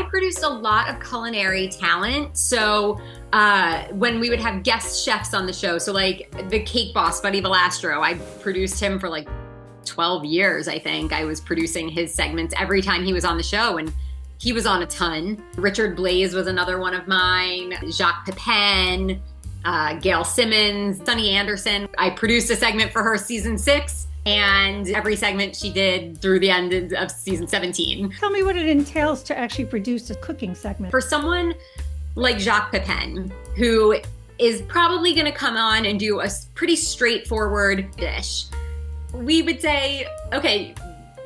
produced a lot of culinary talent. So when we would have guest chefs on the show, so like the cake boss, Buddy Valastro, I produced him for like 12 years, I think. I was producing his segments every time he was on the show, and he was on a ton. Richard Blais was another one of mine. Jacques Pepin, Gail Simmons, Sunny Anderson. I produced a segment for her season 6, and every segment she did through the end of season 17. Tell me what it entails to actually produce a cooking segment. For someone like Jacques Pepin, who is probably gonna come on and do a pretty straightforward dish, we would say, okay,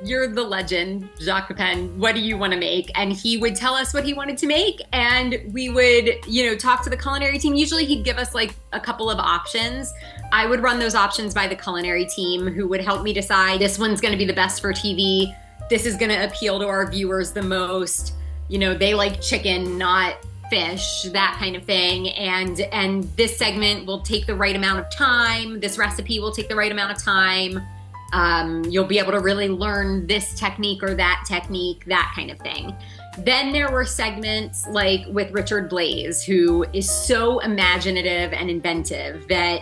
you're the legend, Jacques Pepin, what do you want to make? And he would tell us what he wanted to make, and we would, talk to the culinary team. Usually he'd give us like a couple of options. I would run those options by the culinary team, who would help me decide this one's going to be the best for TV. This is going to appeal to our viewers the most. They like chicken, not fish, that kind of thing. And this segment will take the right amount of time. This recipe will take the right amount of time. You'll be able to really learn this technique or that technique, that kind of thing. Then there were segments like with Richard Blais, who is so imaginative and inventive that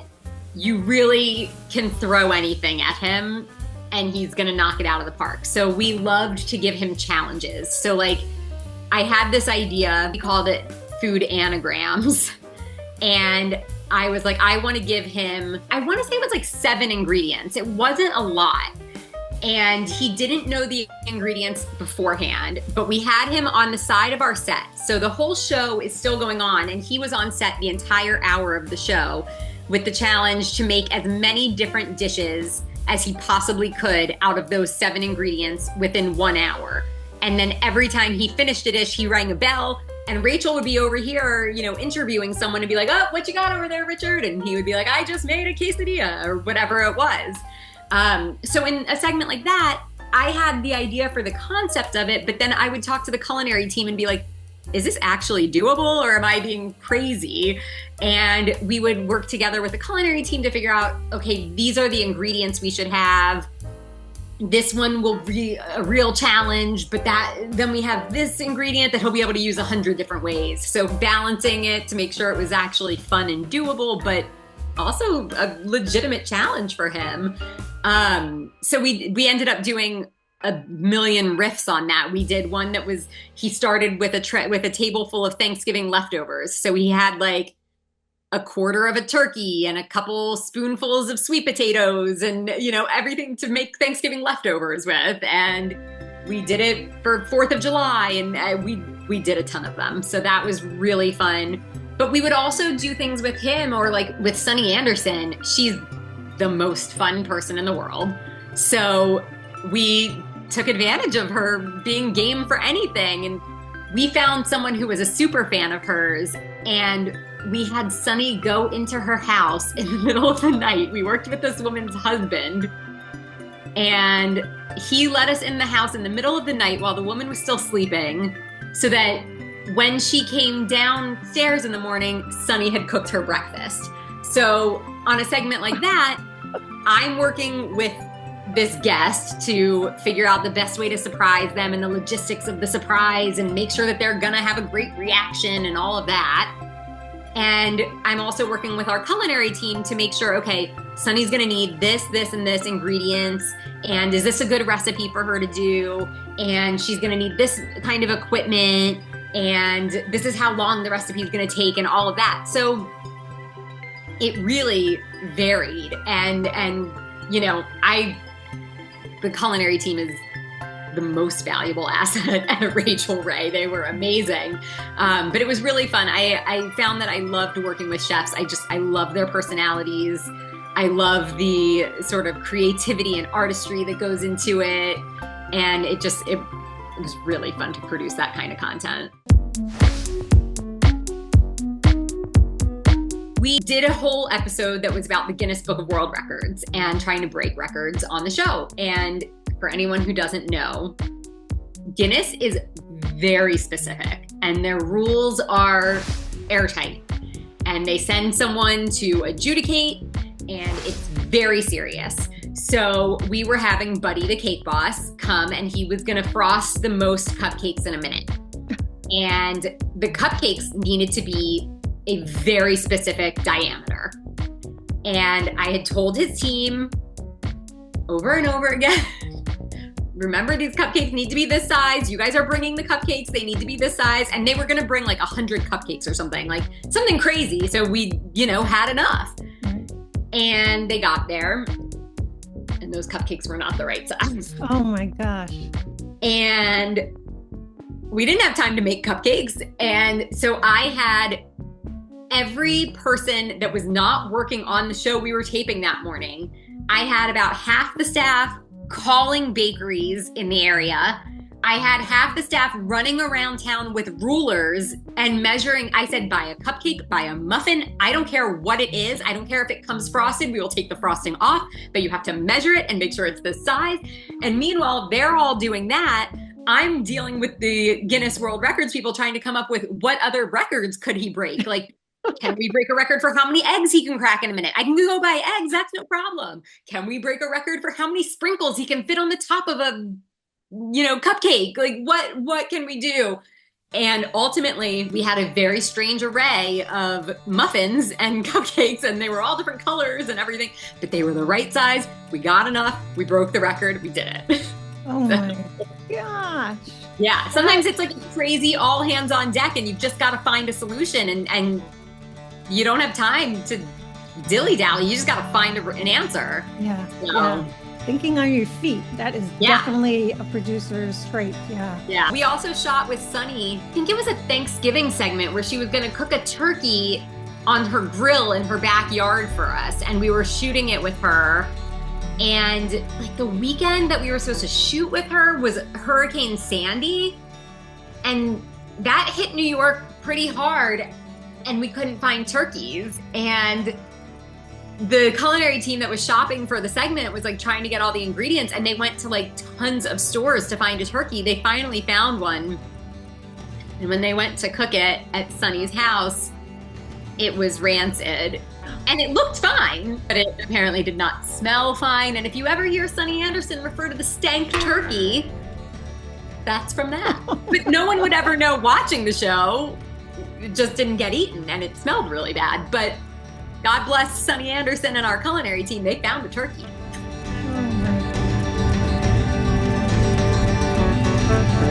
you really can throw anything at him and he's gonna knock it out of the park. So we loved to give him challenges. So like, I had this idea, we called it food anagrams. And I was like, I want to give him, I want to say it was like 7 ingredients. It wasn't a lot. And he didn't know the ingredients beforehand, but we had him on the side of our set. So the whole show is still going on, and he was on set the entire hour of the show with the challenge to make as many different dishes as he possibly could out of those 7 ingredients within 1 hour. And then every time he finished a dish, he rang a bell, and Rachael would be over here, interviewing someone and be like, oh, what you got over there, Richard? And he would be like, I just made a quesadilla, or whatever it was. So in a segment like that, I had the idea for the concept of it, but then I would talk to the culinary team and be like, is this actually doable, or am I being crazy? And we would work together with the culinary team to figure out, okay, these are the ingredients we should have. This one will be a real challenge, but then we have this ingredient that he'll be able to use 100 different ways. So balancing it to make sure it was actually fun and doable, but also a legitimate challenge for him. So we ended up doing a million riffs on that. We did one that was, he started with a table full of Thanksgiving leftovers. So he had like a quarter of a turkey and a couple spoonfuls of sweet potatoes and, everything to make Thanksgiving leftovers with. And we did it for 4th of July, and we did a ton of them. So that was really fun. But we would also do things with him, or like with Sunny Anderson. She's the most fun person in the world. So we took advantage of her being game for anything. And we found someone who was a super fan of hers, and we had Sunny go into her house in the middle of the night. We worked with this woman's husband, and he let us in the house in the middle of the night while the woman was still sleeping, so that when she came downstairs in the morning, Sunny had cooked her breakfast. So on a segment like that, I'm working with this guest to figure out the best way to surprise them and the logistics of the surprise and make sure that they're gonna have a great reaction and all of that. And I'm also working with our culinary team to make sure, okay, Sunny's gonna need this, and this ingredients, and is this a good recipe for her to do? And she's gonna need this kind of equipment, and this is how long the recipe is gonna take, and all of that. So it really varied, and the culinary team is the most valuable asset at Rachael Ray. They were amazing. But it was really fun. I found that I loved working with chefs. I love their personalities. I love the sort of creativity and artistry that goes into it. And it was really fun to produce that kind of content. We did a whole episode that was about the Guinness Book of World Records and trying to break records on the show. And for anyone who doesn't know, Guinness is very specific, and their rules are airtight. And they send someone to adjudicate, and it's very serious. So we were having Buddy the cake boss come, and he was gonna frost the most cupcakes in a minute. and the cupcakes needed to be a very specific diameter. And I had told his team over and over again, remember, these cupcakes need to be this size. You guys are bringing the cupcakes. They need to be this size. And they were going to bring like 100 cupcakes or something, like something crazy. So we, had enough. And they got there and those cupcakes were not the right size. Oh my gosh. And we didn't have time to make cupcakes. And so I had every person that was not working on the show we were taping that morning, I had about half the staff calling bakeries in the area. I had half the staff running around town with rulers and measuring. I said, buy a cupcake, buy a muffin. I don't care what it is. I don't care if it comes frosted. We will take the frosting off, but you have to measure it and make sure it's this size. And meanwhile, they're all doing that. I'm dealing with the Guinness World Records people trying to come up with what other records could he break? Like, can we break a record for how many eggs he can crack in a minute? I can go buy eggs. That's no problem. Can we break a record for how many sprinkles he can fit on the top of a, cupcake? Like, what can we do? And ultimately, we had a very strange array of muffins and cupcakes, and they were all different colors and everything, but they were the right size. We got enough. We broke the record. We did it. Oh my gosh. Yeah. Sometimes it's like a crazy all hands on deck, and you've just got to find a solution, and you don't have time to dilly-dally. You just got to find an answer. Yeah. So, yeah. Thinking on your feet. That is definitely a producer's trait. Yeah. Yeah. We also shot with Sunny. I think it was a Thanksgiving segment where she was going to cook a turkey on her grill in her backyard for us. And we were shooting it with her. And like the weekend that we were supposed to shoot with her was Hurricane Sandy. And that hit New York pretty hard. And we couldn't find turkeys. And the culinary team that was shopping for the segment was like trying to get all the ingredients, and they went to like tons of stores to find a turkey. They finally found one. And when they went to cook it at Sunny's house, it was rancid. And it looked fine, but it apparently did not smell fine. And if you ever hear Sunny Anderson refer to the stank turkey, that's from that. But no one would ever know watching the show. It just didn't get eaten, and it smelled really bad. But God bless Sunny Anderson and our culinary team. They found the turkey. Oh my.